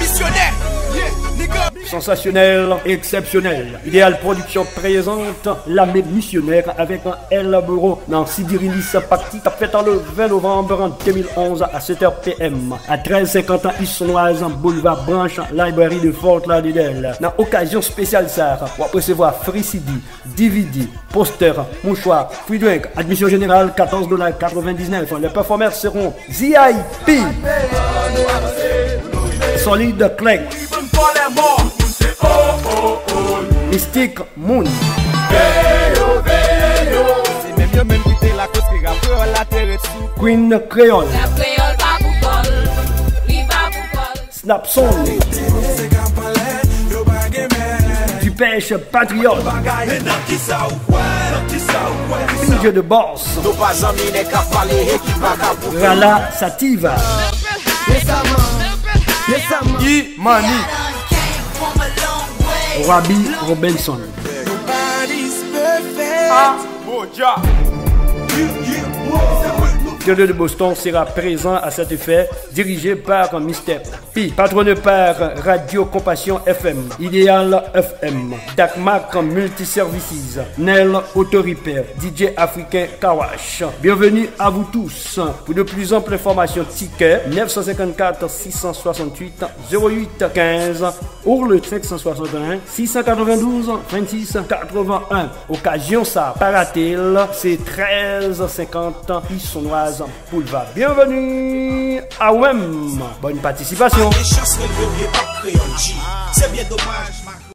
missionnaire. Sensationnel, exceptionnel. Idéal Production présente La Missionnaire avec un L Bureau dans Sidirilis Parti fait le 20 novembre 2011 à 7h PM à 1350 Issonoise boulevard Branche Library de Fort Lauderdale. Dans occasion spéciale ça, on va recevoir free CD, DVD, poster, mouchoir, free drink, admission générale $14,99. Les performers seront VIP, Solid Click, Mystic Moon, Queen Creole, Snap Song, Du Pêche Patriote, Pinge de Boss, Rala Sativa, Imani, Robbie Robinson. Théodore de Boston sera présent à cet effet, dirigé par Mr. P, patronné par Radio Compassion FM, Idéal FM, Dakmac Multiservices, Nel Auto-Repair, DJ Africain Kawash. Bienvenue à vous tous. Pour de plus amples informations, ticket 954 668 08 15 ou le 561 692 26 81. Occasion ça, paratil, c'est 1350 Issonoise Boulevard. Bienvenue à WEM. Bonne participation. C'est bien dommage.